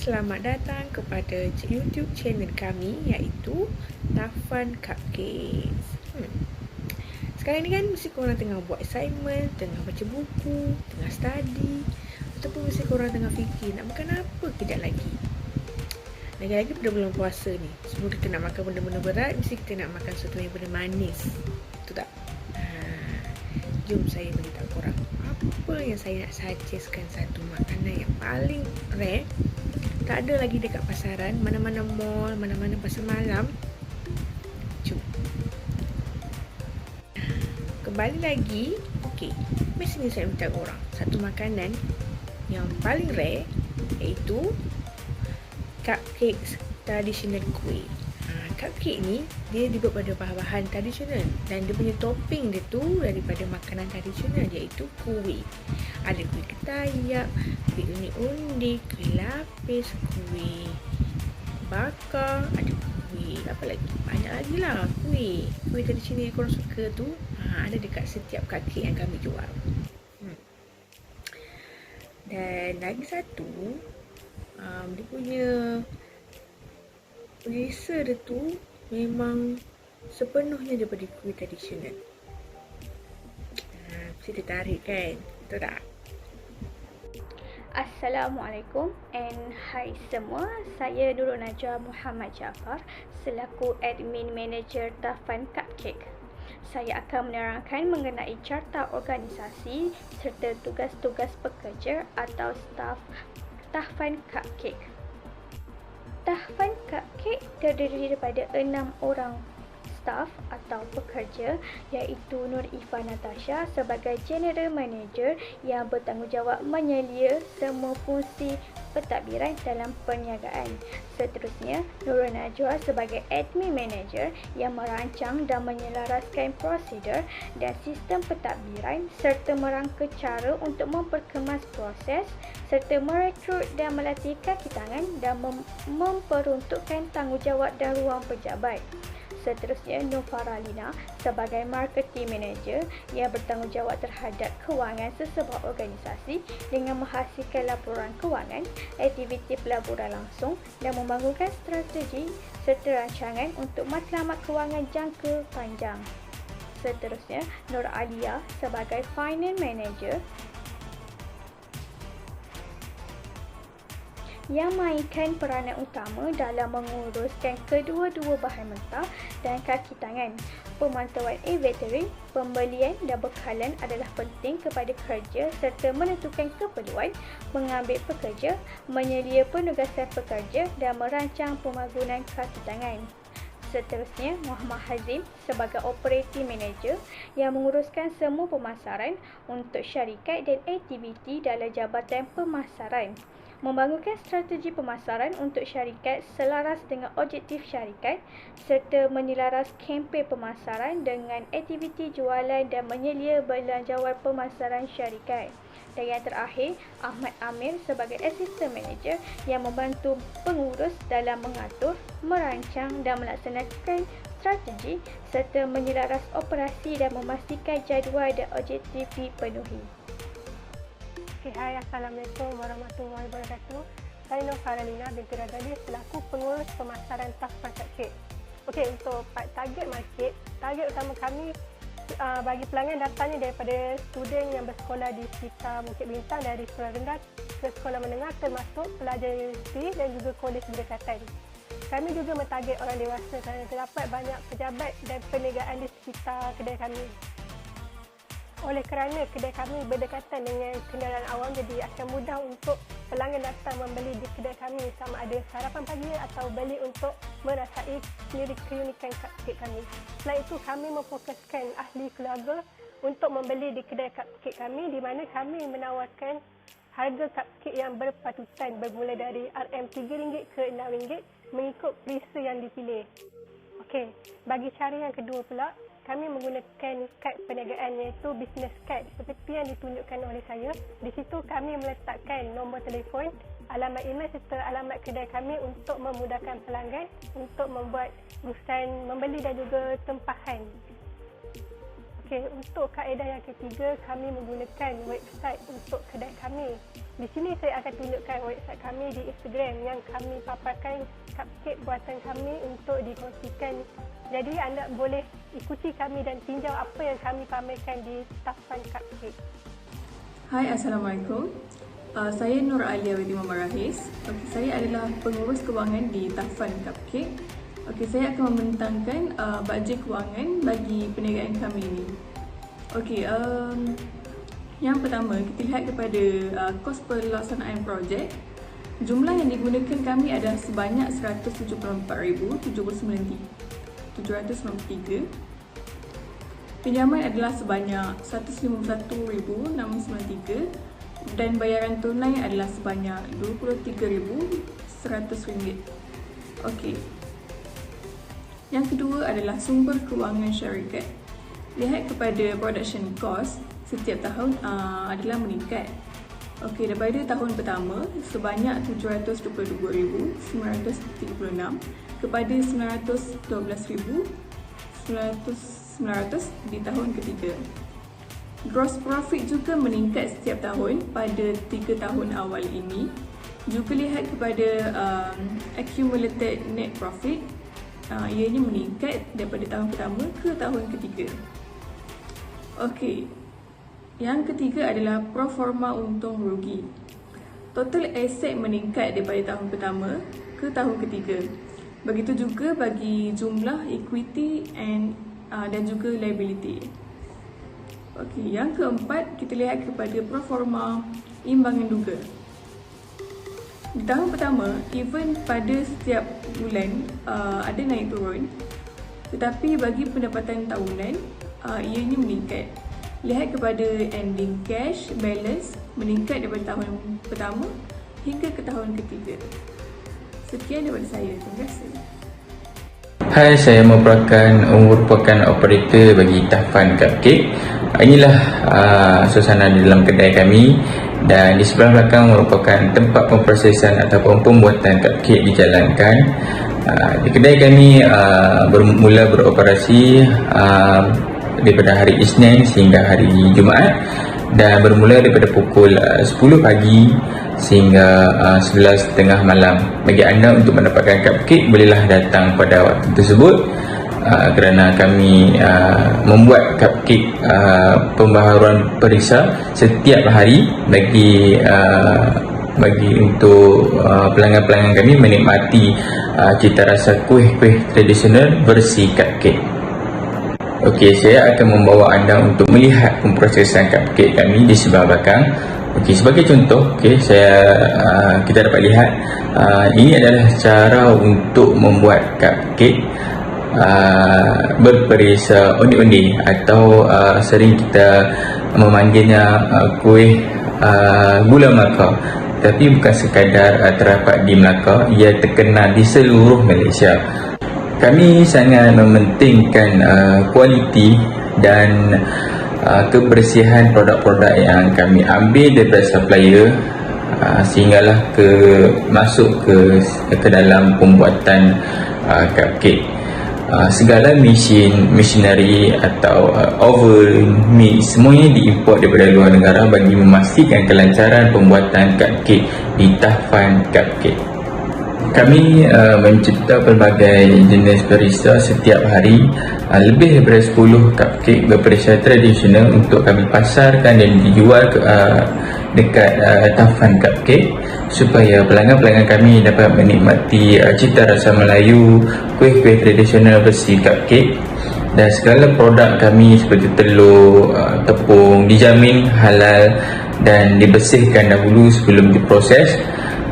selamat datang kepada YouTube channel kami iaitu Tafan Cupcakes. Sekarang ni kan mesti korang tengah buat assignment, tengah baca buku, tengah study, ataupun mesti korang tengah fikir nak makan apa kejap lagi. Lagi-lagi pada bulan puasa ni, sebelum kita nak makan benda-benda berat, mesti kita nak makan sesuatu yang benda manis. Betul tak? Jom saya beritahu korang apa yang saya nak suggestkan, satu makanan yang paling rare, tak ada lagi dekat pasaran, mana-mana mall, mana-mana pasar malam. Jom. Kembali lagi. Okey, mestinya saya beritahu korang satu makanan yang paling rare, iaitu cupcakes traditional kuih. Cupcake ni dia dibuat pada bahan-bahan tradisional dan dia punya topping dia tu daripada makanan tradisional, iaitu kuih. Ada kuih ketayak, kuih undi-undi, kuih lapis, kuih bakar, ada kuih apa lagi, banyak lagi lah kuih tradisional yang korang suka tu. Ada dekat setiap cupcake yang kami jual. Dan lagi satu, dia punya rasa dia tu memang sepenuhnya daripada kuih tradisional. Mesti tertarik kan? Betul tak? Assalamualaikum and hai semua. Saya Nurul Najwa Muhammad Jaafar selaku Admin Manager Tafan Cupcake. Saya akan menerangkan mengenai carta organisasi serta tugas-tugas pekerja atau staf Tafan Cupcake. Tafan Cupcake terdiri daripada 6 orang staf atau pekerja, iaitu Nur Ifa Natasha sebagai General Manager yang bertanggungjawab menyelia semua fungsi pentadbiran dalam perniagaan. Seterusnya, Nurul Najwa sebagai Admin Manager yang merancang dan menyelaraskan prosedur dan sistem pentadbiran serta merangka cara untuk memperkemas proses serta merekrut dan melatih kaki tangan dan memperuntukkan tanggungjawab dan ruang pejabat. Seterusnya, Nur Faralina sebagai Marketing Manager yang bertanggungjawab terhadap kewangan sesebuah organisasi dengan menghasilkan laporan kewangan, aktiviti pelaburan langsung dan membangunkan strategi serta rancangan untuk matlamat kewangan jangka panjang. Seterusnya, Nur Alia sebagai Finance Manager yang mainkan peranan utama dalam menguruskan kedua-dua bahan mentah dan kaki tangan. Pemantauan inventory, pembelian dan bekalan adalah penting kepada kerja serta menentukan keperluan, mengambil pekerja, menyelia penugasan pekerja dan merancang pemagunan kaki tangan. Seterusnya, Muhammad Hazim sebagai Operating Manager yang menguruskan semua pemasaran untuk syarikat dan aktiviti dalam jabatan pemasaran. Membangunkan strategi pemasaran untuk syarikat selaras dengan objektif syarikat serta menyelaras kempen pemasaran dengan aktiviti jualan dan menyelia belanjawan pemasaran syarikat. Dan yang terakhir, Ahmad Amir sebagai Assistant Manager yang membantu pengurus dalam mengatur, merancang dan melaksanakan strategi serta menyelaras operasi dan memastikan jadual dan objektif dipenuhi. Hai, Assalamualaikum warahmatullahi wabarakatuh. Saya Nur Faralina binti Radali selaku pengurus pemasaran Tafan Cupcake. Okey, untuk target market, target utama kami bagi pelanggan datangnya daripada student yang bersekolah di sekitar Bukit Bintang dari sekolah rendah ke sekolah menengah termasuk pelajar universiti dan juga kolej berdekatan. Kami juga mentarget orang dewasa kerana terdapat banyak pejabat dan perniagaan di sekitar kedai kami. Oleh kerana kedai kami berdekatan dengan kenderaan awam, jadi akan mudah untuk pelanggan datang membeli di kedai kami sama ada sarapan pagi atau beli untuk merasai sendiri keunikan cupcake kami. Selain itu, kami memfokuskan ahli keluarga untuk membeli di kedai cupcake kami di mana kami menawarkan harga cupcake yang berpatutan bermula dari RM3 ke RM6 mengikut perisa yang dipilih. Okey, bagi cara yang kedua pula, kami menggunakan kad perniagaan iaitu business card seperti yang ditunjukkan oleh saya. Di situ kami meletakkan nombor telefon, alamat email serta alamat kedai kami untuk memudahkan pelanggan untuk membuat urusan membeli dan juga tempahan. Okey, untuk kaedah yang ketiga, kami menggunakan website untuk kedai kami. Di sini saya akan tunjukkan website kami di Instagram yang kami paparkan cupcake buatan kami untuk dikongsikan. Jadi anda boleh ikuti kami dan tinjau apa yang kami pamerkan di Taffan Cupcake. Hai, Assalamualaikum. Saya Nur Alia binti Muhammad Rahis. Saya adalah pengurus kewangan di Taffan Cupcake. Saya akan membentangkan bajet kewangan bagi perniagaan kami ini. Yang pertama, kita lihat kepada kos pelaksanaan projek. Jumlah yang digunakan kami adalah sebanyak 174,793. Pinjaman adalah sebanyak 151,693 dan bayaran tunai adalah sebanyak RM23,100. Yang kedua adalah sumber kewangan syarikat. Lihat kepada production cost setiap tahun adalah meningkat. Daripada tahun pertama sebanyak RM722,936 kepada RM912,900 di tahun ketiga. Gross profit juga meningkat setiap tahun pada 3 tahun awal ini. Juga lihat kepada accumulated net profit, ianya meningkat daripada tahun pertama ke tahun ketiga. Yang ketiga adalah proforma untung rugi. Total aset meningkat daripada tahun pertama ke tahun ketiga. Begitu juga bagi jumlah equity dan juga liability. Yang keempat, kita lihat kepada proforma imbangan duga. Di tahun pertama, even pada setiap bulan ada naik turun, tetapi bagi pendapatan tahunan ianya meningkat. Lihat kepada ending cash balance meningkat daripada tahun pertama hingga ke tahun ketiga. Sekian daripada saya. Terima kasih. Hai, saya merupakan operator bagi Taffan Cupcake. Inilah suasana di dalam kedai kami, dan di sebelah belakang merupakan tempat pemprosesan ataupun pembuatan cupcake dijalankan. Di kedai kami bermula beroperasi daripada hari Isnin sehingga hari Jumaat, dan bermula daripada pukul 10 pagi sehingga 11.30 malam. Bagi anda untuk mendapatkan cupcake, bolehlah datang pada waktu tersebut, kerana kami membuat cupcake pembaharuan perisa setiap hari bagi untuk pelanggan-pelanggan kami menikmati cita rasa kuih-kuih tradisional versi cupcake. Saya akan membawa anda untuk melihat pemprosesan cupcake kami di sebelah belakang. Sebagai contoh, kita dapat lihat ini adalah cara untuk membuat cupcake berperisa onde-onde, atau sering kita memanggilnya kuih gula Melaka. Tapi bukan sekadar terdapat di Melaka, ia terkenal di seluruh Malaysia. Kami sangat mementingkan kualiti dan kebersihan produk-produk yang kami ambil daripada supplier, sehinggalah masuk ke dalam pembuatan cupcake. Segala machinery atau oven, mix, semuanya diimport daripada luar negara bagi memastikan kelancaran pembuatan cupcake di Taffan Cupcake. Kami mencipta pelbagai jenis perisa setiap hari, lebih daripada 10 cupcake berperisa tradisional untuk kami pasarkan dan dijual dekat Taffan Cupcake, supaya pelanggan-pelanggan kami dapat menikmati cita rasa Melayu, kuih-kuih tradisional versi cupcake. Dan segala produk kami seperti telur, tepung dijamin halal dan dibersihkan dahulu sebelum diproses.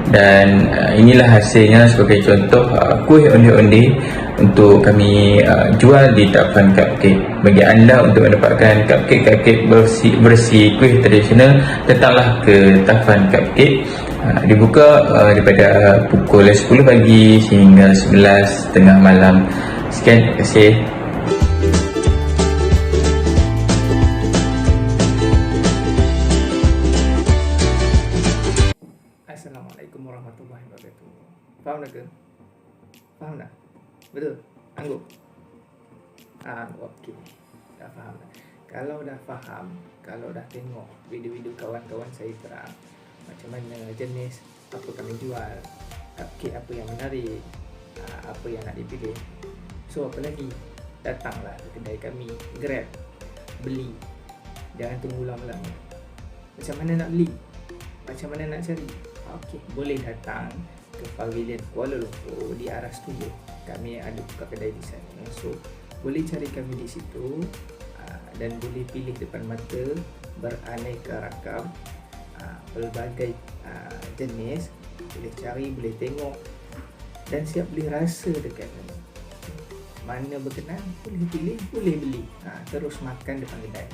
Dan inilah hasilnya sebagai contoh kuih onde-onde untuk kami jual di Taffan Cupcake. Bagi anda untuk mendapatkan cupcake versi kuih tradisional, datanglah ke Taffan Cupcake. Dibuka daripada pukul 10 pagi hingga 11.30 malam. Sekian, terima kasih. Assalamualaikum warahmatullahi wabarakatuh. Faham tak ke? Faham tak? Betul? Angguk? Okey. Dah faham tak? Kalau dah faham, kalau dah tengok video-video kawan-kawan saya terang macam mana jenis apa kami jual, cupcake apa yang menarik, apa yang nak dipilih, so apa lagi, datanglah ke kedai kami, grab, beli. Jangan tunggu lama-lama. Macam mana nak beli? Macam mana nak cari? Okey, boleh datang ke Pavilion Kuala Lumpur di arah studio. Kami ada buka kedai di sana. So, boleh cari kami di situ dan boleh pilih depan mata beraneka ragam pelbagai jenis. Boleh cari, boleh tengok dan siap beli rasa dekat mana berkenan, boleh pilih, boleh beli. Terus makan depan kedai.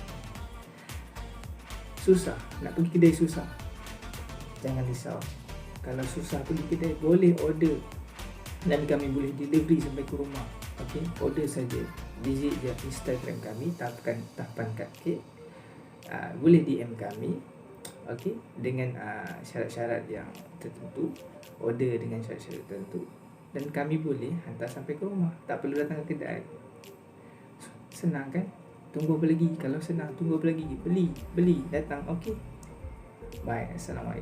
Susah, nak pergi kedai susah, jangan risau. Kalau susah pergi kedai, boleh order dan kami boleh delivery sampai ke rumah. Okey, order saja. Visit je Instagram kami, Taffan Cupcake. Boleh DM kami. Okey, dengan syarat-syarat yang tertentu, order dengan syarat-syarat tertentu dan kami boleh hantar sampai ke rumah. Tak perlu datang ke kedai. Senang kan? Tunggu apa lagi? Kalau senang, tunggu apa lagi? Beli, datang. Okey. Bye. Assalamualaikum.